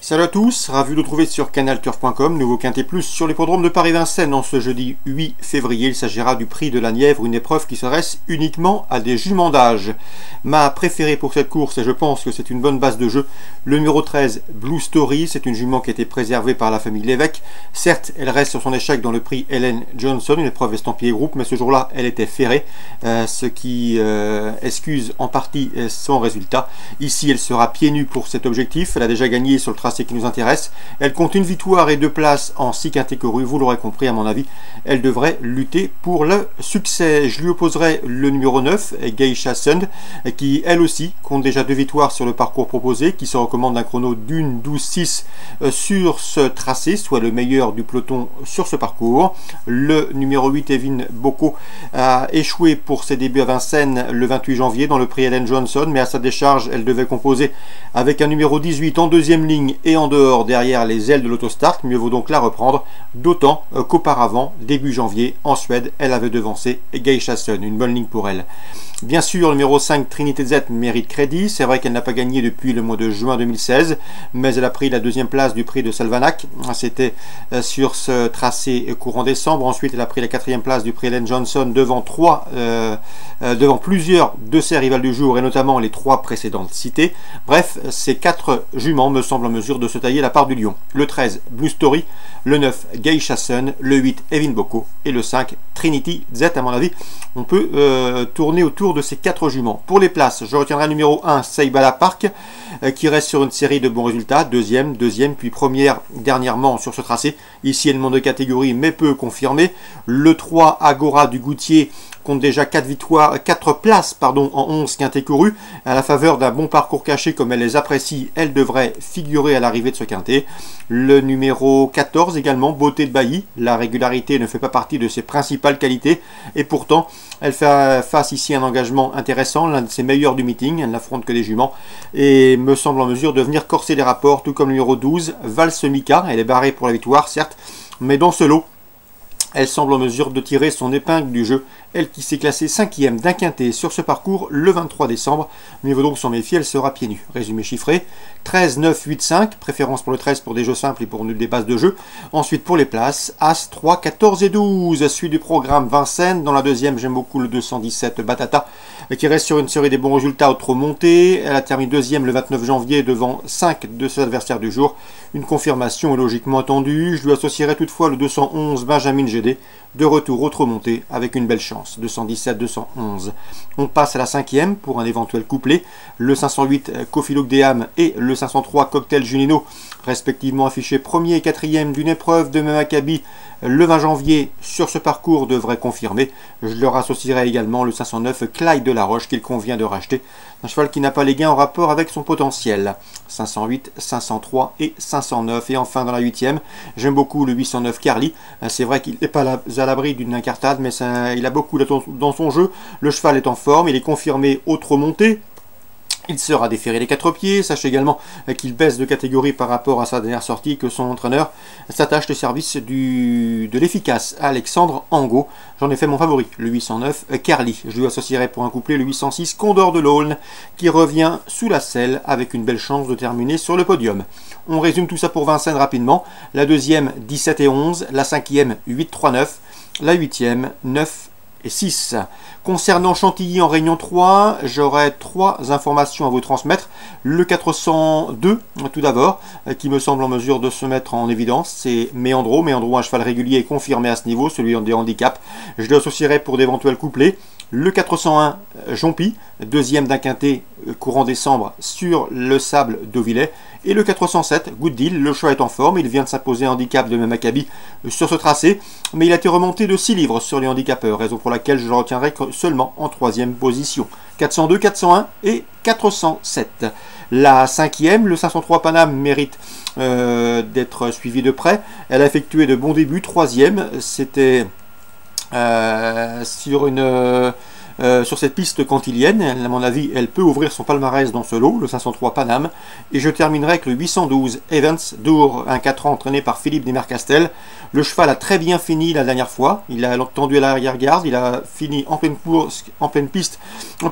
Salut à tous, ravi de vous retrouver sur canalturf.com, nouveau Quintet Plus sur l'hippodrome de Paris-Vincennes en ce jeudi 8 février. Il s'agira du prix de la Nièvre, une épreuve qui s'adresse uniquement à des juments d'âge. Ma préférée pour cette course, et je pense que c'est une bonne base de jeu, le numéro 13, Blue Story. C'est une jument qui a été préservée par la famille Lévesque. Certes, elle reste sur son échec dans le prix Ellen Johnson, une épreuve estampillée groupe, mais ce jour-là, elle était ferrée, ce qui excuse en partie son résultat. Ici, elle sera pieds nus pour cet objectif. Elle a déjà gagné sur le tracé qui nous intéresse. Elle compte une victoire et 2 places en 6 catégories. Vous l'aurez compris, à mon avis, elle devrait lutter pour le succès. Je lui opposerai le numéro 9, Geisha Sun, qui elle aussi compte déjà 2 victoires sur le parcours proposé, qui se recommande d'un chrono d'une 12-6 sur ce tracé, soit le meilleur du peloton sur ce parcours. Le numéro 8, Evin Boko, a échoué pour ses débuts à Vincennes le 28 janvier dans le prix Ellen Johnson, mais à sa décharge, elle devait composer avec un numéro 18 en deuxième ligne et en dehors derrière les ailes de l'autostart. Mieux vaut donc la reprendre, d'autant qu'auparavant, début janvier, en Suède, elle avait devancé Geisha Sun. Une bonne ligne pour elle. Bien sûr, le numéro 5, Trinité Z, mérite crédit. C'est vrai qu'elle n'a pas gagné depuis le mois de juin 2016, mais elle a pris la 2e place du prix de Salvanac. C'était sur ce tracé courant décembre. Ensuite, elle a pris la 4e place du prix Ellen Johnson devant plusieurs de ses rivales du jour, et notamment les 3 précédentes citées. Bref, ces 4 juments me semblent en mesure de se tailler la part du lion. Le 13, Blue Story, le 9, Geisha Sun, le 8, Evin Boko, et le 5, Trinity Z. À mon avis, on peut tourner autour de ces 4 juments. Pour les places, je retiendrai le numéro 1, Seibala Park, qui reste sur une série de bons résultats, deuxième, puis première dernièrement sur ce tracé. Ici, elle monte de catégorie, mais peu confirmé. Le 3, Agora du Goutier, compte déjà 4 places en 11 quintés courus. À la faveur d'un bon parcours caché comme elle les apprécie, elle devrait figurer à l'arrivée de ce quintet. Le numéro 14 également, Beauté de Bailly. La régularité ne fait pas partie de ses principales qualités, et pourtant elle fait face ici à un engagement intéressant, l'un de ses meilleurs du meeting. Elle n'affronte que des juments et me semble en mesure de venir corser les rapports, tout comme le numéro 12, Valse Mika. Elle est barrée pour la victoire, certes, mais dans ce lot, elle semble en mesure de tirer son épingle du jeu. Elle qui s'est classée 5e d'un quintet sur ce parcours le 23 décembre. Mais il vaut donc s'en méfier, elle sera pieds nus. Résumé chiffré, 13, 9, 8, 5. Préférence pour le 13 pour des jeux simples et pour des bases de jeu. Ensuite pour les places, As, 3, 14 et 12. Suite du programme Vincennes. Dans la deuxième, j'aime beaucoup le 217 Batata, qui reste sur une série des bons résultats trop montés. Elle a terminé deuxième le 29 janvier devant 5 de ses adversaires du jour. Une confirmation est logiquement attendue. Je lui associerai toutefois le 211 Benjamin GD, de retour au trop monté avec une belle chance. 217, 211. On passe à la 5e pour un éventuel couplet. Le 508 Kofilo Gdeam et le 503 Cocktail Junino, respectivement affichés 1er et 4e d'une épreuve de même acabit le 20 janvier sur ce parcours, devrait confirmer. Je leur associerai également le 509 Clyde de la Roche, qu'il convient de racheter. Un cheval qui n'a pas les gains en rapport avec son potentiel. 508, 503 et 509. Et enfin dans la 8e, j'aime beaucoup le 809 Carly. C'est vrai qu'il n'est pas à l'abri d'une incartade, mais il a beaucoup dans son jeu. Le cheval est en forme, il est confirmé au trop monté. Il sera déféré les 4 pieds. Sachez également qu'il baisse de catégorie par rapport à sa dernière sortie, que son entraîneur s'attache au service de l'efficace Alexandre Angot. J'en ai fait mon favori, le 809 Carly. Je lui associerai pour un couplet le 806 Condor de l'Aulne, qui revient sous la selle avec une belle chance de terminer sur le podium. On résume tout ça pour Vincennes rapidement. La deuxième, 17 et 11. La 5e, 8, 3, 9. La 8e, 9 et 6. Concernant Chantilly en Réunion 3, j'aurai 3 informations à vous transmettre. Le 402, tout d'abord, qui me semble en mesure de se mettre en évidence, c'est Méandro. Méandro, un cheval régulier et confirmé à ce niveau, celui des handicaps. Je l'associerai pour d'éventuels couplets. Le 401 Jompi, deuxième d'un quintet courant décembre sur le sable d'Auvillet. Et le 407 Good Deal, le choix est en forme, il vient de s'imposer handicap de même acabit sur ce tracé, mais il a été remonté de 6 livres sur les handicapeurs, raison pour laquelle je le retiendrai seulement en 3e position. 402, 401 et 407. La 5e, le 503 Paname, mérite d'être suivi de près. Elle a effectué de bons débuts. 3e, c'était sur cette piste cantilienne. À mon avis, elle peut ouvrir son palmarès dans ce lot, le 503 Paname. Et je terminerai avec le 812 Evans d'Our, un 4 ans entraîné par Philippe Desmercastel. Le cheval a très bien fini la dernière fois. Il a tendu à l'arrière-garde. Il a fini en pleine piste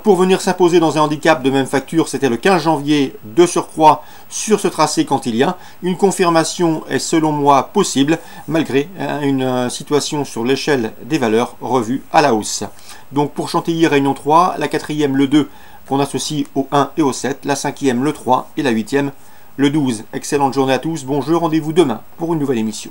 pour venir s'imposer dans un handicap de même facture. C'était le 15 janvier de surcroît sur ce tracé cantilien. Une confirmation est selon moi possible, malgré une situation sur l'échelle des valeurs revue à la hausse. Donc pour Chantilly, Réunion 3, la 4e, le 2, qu'on associe au 1 et au 7, la 5e, le 3 et la 8e, le 12. Excellente journée à tous, bon jeu, rendez-vous demain pour une nouvelle émission.